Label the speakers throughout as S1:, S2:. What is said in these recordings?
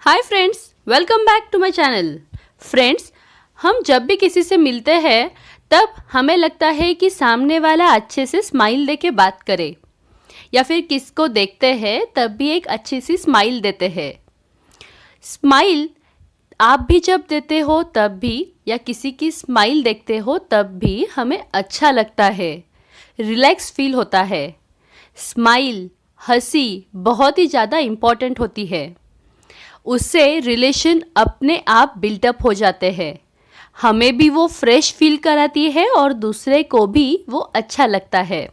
S1: Hi friends, welcome back to my channel. Friends, हम जब भी किसी से मिलते हैं तब हमें लगता है कि सामने वाला अच्छे से स्माइल दे के बात करे, या फिर किसको देखते हैं तब भी एक अच्छी सी स्माइल देते हैं। स्माइल आप भी जब देते हो तब भी, या किसी की स्माइल देखते हो तब भी हमें अच्छा लगता है, रिलैक्स फील होता है। स्माइल, हंसी बहुत ही ज़्यादा इम्पॉर्टेंट होती है। उससे रिलेशन अपने आप बिल्टअप हो जाते हैं। हमें भी वो फ्रेश फील कराती है और दूसरे को भी वो अच्छा लगता है।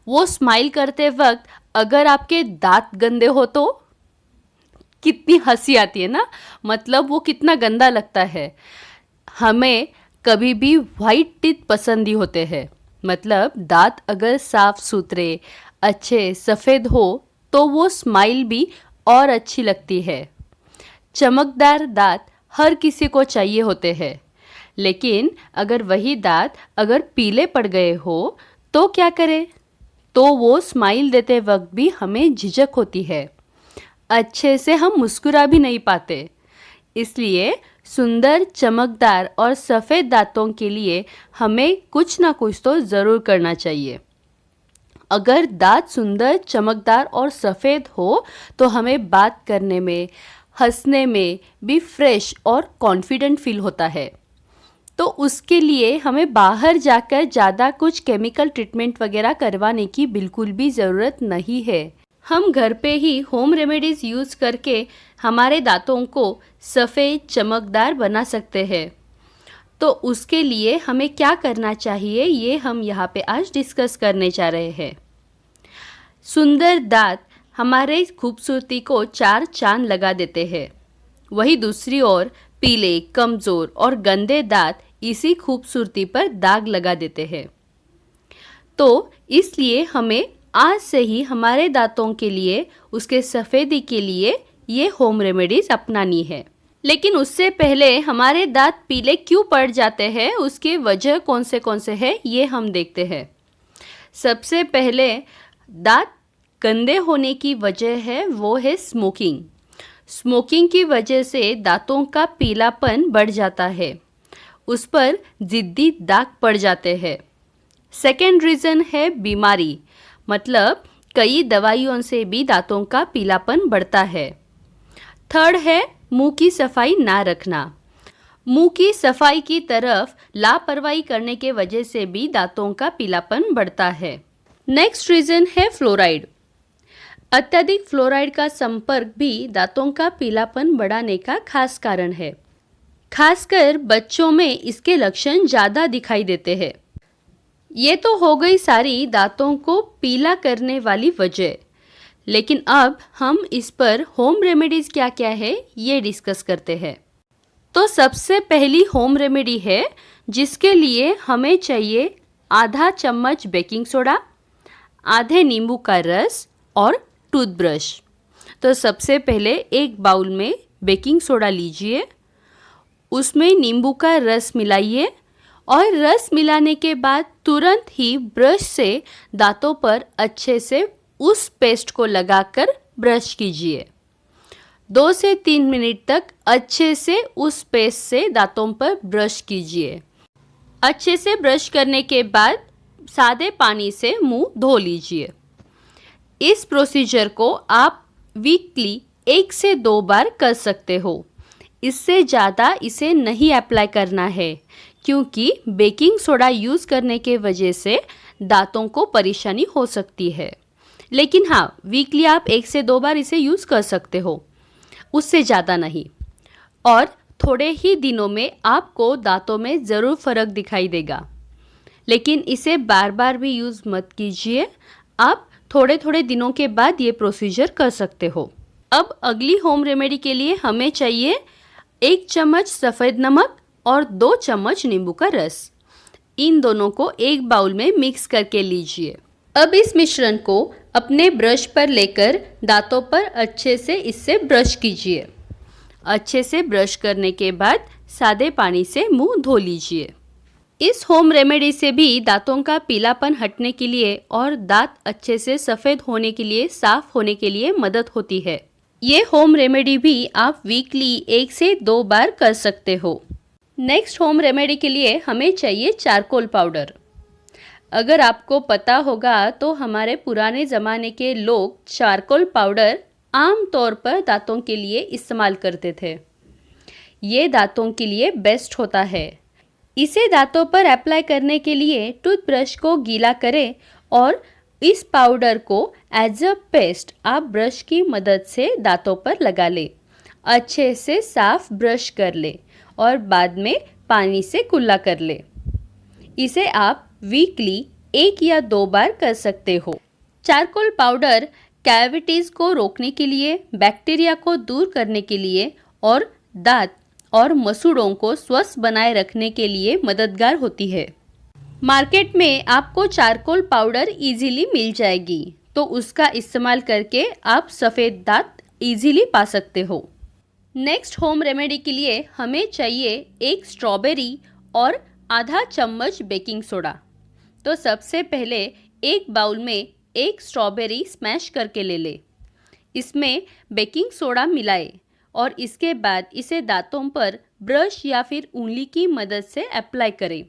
S1: वो स्माइल करते वक्त अगर आपके दांत गंदे हो तो कितनी हंसी आती है ना, मतलब वो कितना गंदा लगता है। हमें कभी भी वाइट टीथ पसंद ही होते हैं, मतलब दांत अगर साफ सुथरे अच्छे सफ़ेद हो तो वो स्माइल भी और अच्छी लगती है। चमकदार दांत हर किसी को चाहिए होते हैं, लेकिन अगर वही दांत अगर पीले पड़ गए हो तो क्या करें? तो वो स्माइल देते वक्त भी हमें झिझक होती है, अच्छे से हम मुस्कुरा भी नहीं पाते। इसलिए सुंदर, चमकदार और सफ़ेद दांतों के लिए हमें कुछ ना कुछ तो ज़रूर करना चाहिए। अगर दांत सुंदर, चमकदार और सफ़ेद हो तो हमें बात करने में, हंसने में भी फ्रेश और कॉन्फिडेंट फील होता है। तो उसके लिए हमें बाहर जाकर ज़्यादा कुछ केमिकल ट्रीटमेंट वगैरह करवाने की बिल्कुल भी ज़रूरत नहीं है। हम घर पे ही होम रेमेडीज़ यूज़ करके हमारे दांतों को सफ़ेद, चमकदार बना सकते हैं। तो उसके लिए हमें क्या करना चाहिए, ये हम यहाँ पे आज डिस्कस करने जा रहे हैं। सुंदर दांत हमारे खूबसूरती को चार चांद लगा देते हैं। वही दूसरी ओर पीले, कमज़ोर और गंदे दांत इसी खूबसूरती पर दाग लगा देते हैं। तो इसलिए हमें आज से ही हमारे दांतों के लिए, उसके सफ़ेदी के लिए ये होम रेमेडीज़ अपनानी है। लेकिन उससे पहले हमारे दांत पीले क्यों पड़ जाते हैं, उसके वजह कौन से हैं, ये हम देखते हैं। सबसे पहले दांत गंदे होने की वजह है वो है स्मोकिंग। स्मोकिंग की वजह से दांतों का पीलापन बढ़ जाता है, उस पर ज़िद्दी दाग पड़ जाते हैं। सेकेंड रीज़न है बीमारी, मतलब कई दवाइयों से भी दांतों का पीलापन बढ़ता है। थर्ड है मुंह की सफाई ना रखना। मुंह की सफाई की तरफ लापरवाही करने के वजह से भी दांतों का पीलापन बढ़ता है। नेक्स्ट रीज़न है फ्लोराइड। अत्यधिक फ्लोराइड का संपर्क भी दांतों का पीलापन बढ़ाने का खास कारण है। खासकर बच्चों में इसके लक्षण ज़्यादा दिखाई देते हैं। ये तो हो गई सारी दांतों को पीला करने वाली वजह, लेकिन अब हम इस पर होम रेमेडीज़ क्या क्या है ये डिस्कस करते हैं। तो सबसे पहली होम रेमेडी है जिसके लिए हमें चाहिए आधा चम्मच बेकिंग सोडा, आधे नींबू का रस और टूथब्रश। तो सबसे पहले एक बाउल में बेकिंग सोडा लीजिए, उसमें नींबू का रस मिलाइए और रस मिलाने के बाद तुरंत ही ब्रश से दांतों पर अच्छे से उस पेस्ट को लगाकर ब्रश कीजिए। 2 से 3 मिनट तक अच्छे से उस पेस्ट से दांतों पर ब्रश कीजिए। अच्छे से ब्रश करने के बाद सादे पानी से मुंह धो लीजिए। इस प्रोसीजर को आप वीकली 1 से 2 बार कर सकते हो। इससे ज़्यादा इसे नहीं अप्लाई करना है, क्योंकि बेकिंग सोडा यूज़ करने के वजह से दांतों को परेशानी हो सकती है। लेकिन हाँ, वीकली आप 1 से 2 बार इसे यूज़ कर सकते हो, उससे ज़्यादा नहीं। और थोड़े ही दिनों में आपको दांतों में ज़रूर फ़र्क दिखाई देगा। लेकिन इसे बार बार भी यूज़ मत कीजिए, आप थोड़े थोड़े दिनों के बाद ये प्रोसीजर कर सकते हो। अब अगली होम रेमेडी के लिए हमें चाहिए 1 चम्मच सफ़ेद नमक और 2 चम्मच नींबू का रस। इन दोनों को एक बाउल में मिक्स करके लीजिए। अब इस मिश्रण को अपने ब्रश पर लेकर दांतों पर अच्छे से इससे ब्रश कीजिए। अच्छे से ब्रश करने के बाद सादे पानी से मुंह धो लीजिए। इस होम रेमेडी से भी दांतों का पीलापन हटने के लिए और दांत अच्छे से सफ़ेद होने के लिए, साफ होने के लिए मदद होती है। ये होम रेमेडी भी आप वीकली 1 से 2 बार कर सकते हो। नेक्स्ट होम रेमेडी के लिए हमें चाहिए चारकोल पाउडर। अगर आपको पता होगा तो हमारे पुराने ज़माने के लोग चारकोल पाउडर आम तौर पर दांतों के लिए इस्तेमाल करते थे। ये दांतों के लिए बेस्ट होता है। इसे दांतों पर अप्लाई करने के लिए टूथब्रश को गीला करें और इस पाउडर को एज अ पेस्ट आप ब्रश की मदद से दांतों पर लगा लें। अच्छे से साफ ब्रश कर लें और बाद में पानी से कुल्ला कर लें। इसे आप वीकली 1 या 2 बार कर सकते हो। चारकोल पाउडर कैविटीज़ को रोकने के लिए, बैक्टीरिया को दूर करने के लिए और दांत और मसूड़ों को स्वस्थ बनाए रखने के लिए मददगार होती है। मार्केट में आपको चारकोल पाउडर इजीली मिल जाएगी, तो उसका इस्तेमाल करके आप सफ़ेद दांत इजीली पा सकते हो। नेक्स्ट होम रेमेडी के लिए हमें चाहिए 1 स्ट्रॉबेरी और आधा चम्मच बेकिंग सोडा। तो सबसे पहले एक बाउल में 1 स्ट्रॉबेरी स्मैश करके ले ले। इसमें बेकिंग सोडा मिलाए और इसके बाद इसे दांतों पर ब्रश या फिर उंगली की मदद से अप्लाई करें।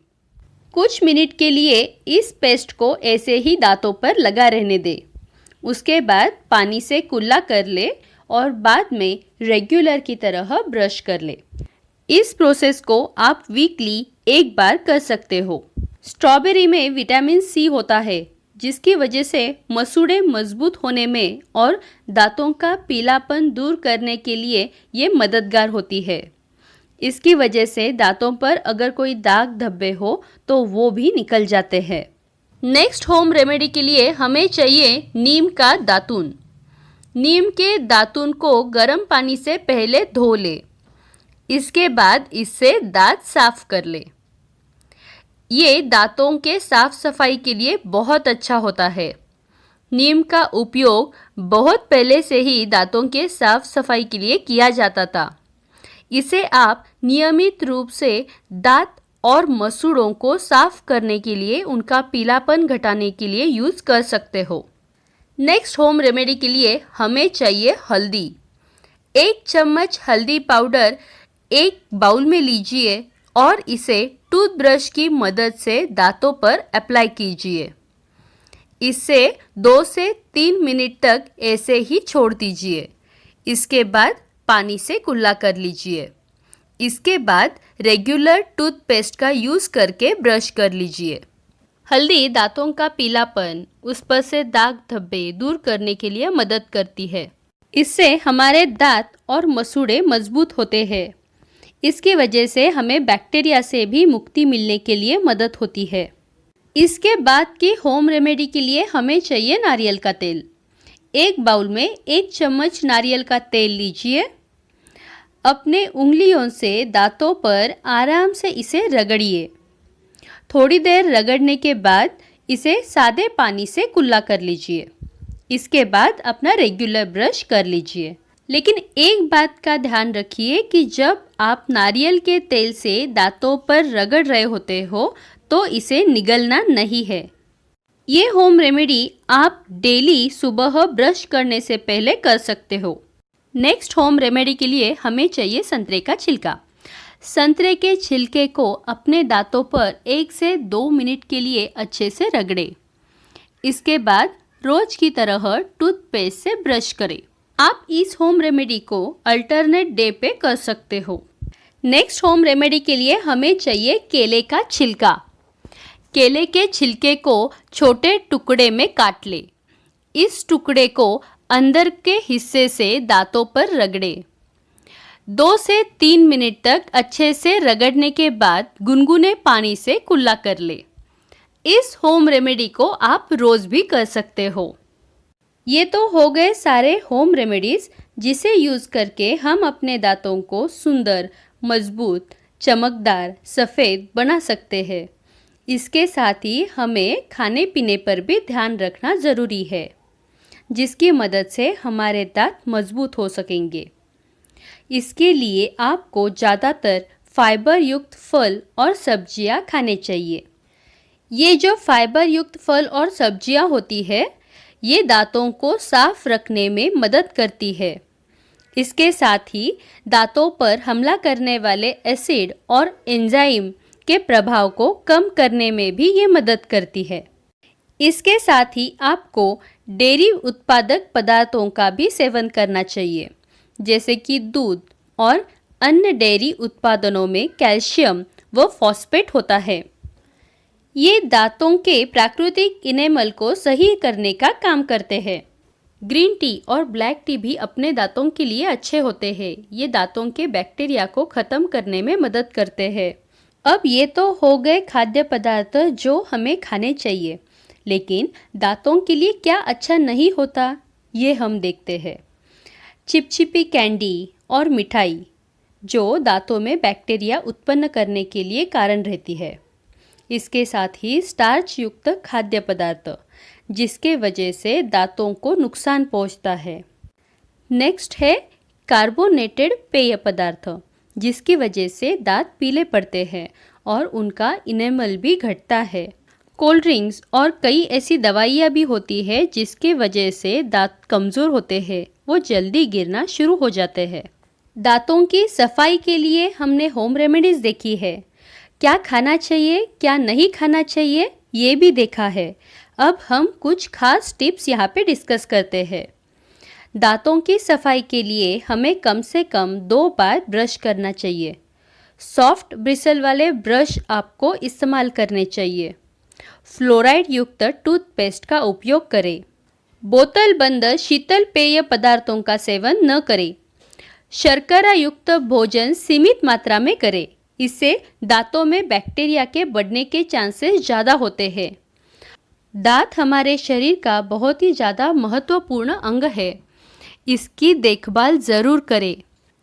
S1: कुछ मिनट के लिए इस पेस्ट को ऐसे ही दांतों पर लगा रहने दें। उसके बाद पानी से कुल्ला कर ले और बाद में रेगुलर की तरह ब्रश कर ले। इस प्रोसेस को आप वीकली 1 बार कर सकते हो। स्ट्रॉबेरी में विटामिन सी होता है, जिसकी वजह से मसूड़े मजबूत होने में और दांतों का पीलापन दूर करने के लिए ये मददगार होती है। इसकी वजह से दांतों पर अगर कोई दाग धब्बे हो तो वो भी निकल जाते हैं। नेक्स्ट होम रेमेडी के लिए हमें चाहिए नीम का दातून। नीम के दातून को गर्म पानी से पहले धो ले। इसके बाद इससे दांत साफ कर ले। ये दांतों के साफ सफाई के लिए बहुत अच्छा होता है। नीम का उपयोग बहुत पहले से ही दांतों के साफ सफाई के लिए किया जाता था। इसे आप नियमित रूप से दांत और मसूड़ों को साफ करने के लिए, उनका पीलापन घटाने के लिए यूज़ कर सकते हो। नेक्स्ट होम रेमेडी के लिए हमें चाहिए हल्दी। 1 चम्मच हल्दी पाउडर एक बाउल में लीजिए और इसे टूथब्रश की मदद से दांतों पर अप्लाई कीजिए। इसे 2 से 3 मिनट तक ऐसे ही छोड़ दीजिए। इसके बाद पानी से कुल्ला कर लीजिए। इसके बाद रेगुलर टूथपेस्ट का यूज़ करके ब्रश कर लीजिए। हल्दी दांतों का पीलापन, उस पर से दाग धब्बे दूर करने के लिए मदद करती है। इससे हमारे दांत और मसूड़े मजबूत होते हैं। इसकी वजह से हमें बैक्टीरिया से भी मुक्ति मिलने के लिए मदद होती है। इसके बाद की होम रेमेडी के लिए हमें चाहिए नारियल का तेल। एक बाउल में 1 चम्मच नारियल का तेल लीजिए। अपने उंगलियों से दांतों पर आराम से इसे रगड़िए। थोड़ी देर रगड़ने के बाद इसे सादे पानी से कुल्ला कर लीजिए। इसके बाद अपना रेगुलर ब्रश कर लीजिए। लेकिन एक बात का ध्यान रखिए कि जब आप नारियल के तेल से दांतों पर रगड़ रहे होते हो तो इसे निगलना नहीं है। ये होम रेमेडी आप डेली सुबह ब्रश करने से पहले कर सकते हो। नेक्स्ट होम रेमेडी के लिए हमें चाहिए संतरे का छिलका। संतरे के छिलके को अपने दांतों पर 1 से 2 मिनट के लिए अच्छे से रगड़ें। इसके बाद रोज की तरह टूथपेस्ट से ब्रश करें। आप इस होम रेमेडी को अल्टरनेट डे पे कर सकते हो। नेक्स्ट होम रेमेडी के लिए हमें चाहिए केले का छिलका। केले के छिलके को छोटे टुकड़े में काट ले। इस टुकड़े को अंदर के हिस्से से दांतों पर रगड़े। 2 से 3 मिनट तक अच्छे से रगड़ने के बाद गुनगुने पानी से कुल्ला कर ले। इस होम रेमेडी को आप रोज भी कर सकते हो। ये तो हो गए सारे होम रेमेडीज़ जिसे यूज़ करके हम अपने दांतों को सुंदर, मजबूत, चमकदार, सफ़ेद बना सकते हैं। इसके साथ ही हमें खाने पीने पर भी ध्यान रखना ज़रूरी है, जिसकी मदद से हमारे दांत मजबूत हो सकेंगे। इसके लिए आपको ज़्यादातर फाइबर युक्त फल और सब्जियां खाने चाहिए। ये जो फाइबर युक्त फल और सब्जियां होती है, ये दांतों को साफ रखने में मदद करती है। इसके साथ ही दांतों पर हमला करने वाले एसिड और एंजाइम के प्रभाव को कम करने में भी ये मदद करती है। इसके साथ ही आपको डेयरी उत्पादक पदार्थों का भी सेवन करना चाहिए, जैसे कि दूध और अन्य डेयरी उत्पादनों में कैल्शियम व फॉस्फेट होता है। ये दांतों के प्राकृतिक इनेमल को सही करने का काम करते हैं। ग्रीन टी और ब्लैक टी भी अपने दांतों के लिए अच्छे होते हैं। ये दांतों के बैक्टीरिया को ख़त्म करने में मदद करते हैं। अब ये तो हो गए खाद्य पदार्थ जो हमें खाने चाहिए, लेकिन दांतों के लिए क्या अच्छा नहीं होता, ये हम देखते हैं। चिपचिपी कैंडी और मिठाई जो दांतों में बैक्टीरिया उत्पन्न करने के लिए कारण रहती है। इसके साथ ही स्टार्च युक्त खाद्य पदार्थ जिसके वजह से दांतों को नुकसान पहुंचता है। नेक्स्ट है कार्बोनेटेड पेय पदार्थ जिसकी वजह से दांत पीले पड़ते हैं और उनका इनेमल भी घटता है। कोल्ड ड्रिंक्स और कई ऐसी दवाइयाँ भी होती है जिसके वजह से दांत कमज़ोर होते हैं, वो जल्दी गिरना शुरू हो जाते हैं। दांतों की सफाई के लिए हमने होम रेमेडीज़ देखी है, क्या खाना चाहिए क्या नहीं खाना चाहिए ये भी देखा है। अब हम कुछ खास टिप्स यहाँ पे डिस्कस करते हैं। दांतों की सफाई के लिए हमें कम से कम 2 बार ब्रश करना चाहिए। सॉफ्ट ब्रिसल वाले ब्रश आपको इस्तेमाल करने चाहिए। फ्लोराइड युक्त टूथपेस्ट का उपयोग करें। बोतल बंद शीतल पेय पदार्थों का सेवन न करें। शर्करा युक्त भोजन सीमित मात्रा में करें, इससे दांतों में बैक्टीरिया के बढ़ने के चांसेस ज़्यादा होते हैं। दांत हमारे शरीर का बहुत ही ज़्यादा महत्वपूर्ण अंग है, इसकी देखभाल ज़रूर करें।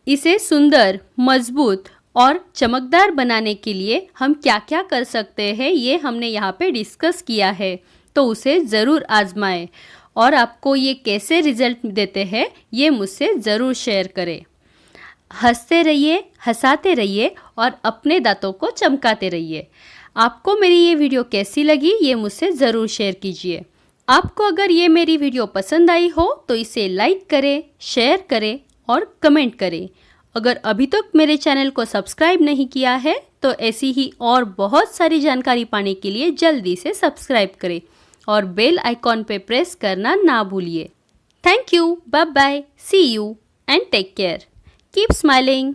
S1: इसे सुंदर, मजबूत और चमकदार बनाने के लिए हम क्या क्या कर सकते हैं ये हमने यहाँ पे डिस्कस किया है, तो उसे ज़रूर आजमाएं और आपको ये कैसे रिजल्ट देते हैं ये मुझसे ज़रूर शेयर करें। हंसते रहिए, हंसाते रहिए और अपने दांतों को चमकाते रहिए। आपको मेरी ये वीडियो कैसी लगी ये मुझसे ज़रूर शेयर कीजिए। आपको अगर ये मेरी वीडियो पसंद आई हो तो इसे लाइक करें, शेयर करें और कमेंट करें। अगर अभी तक मेरे चैनल को सब्सक्राइब नहीं किया है तो ऐसी ही और बहुत सारी जानकारी पाने के लिए जल्दी से सब्सक्राइब करें और बेल आइकॉन पे प्रेस करना ना भूलिए। Thank you, bye bye, see you and take care, keep smiling.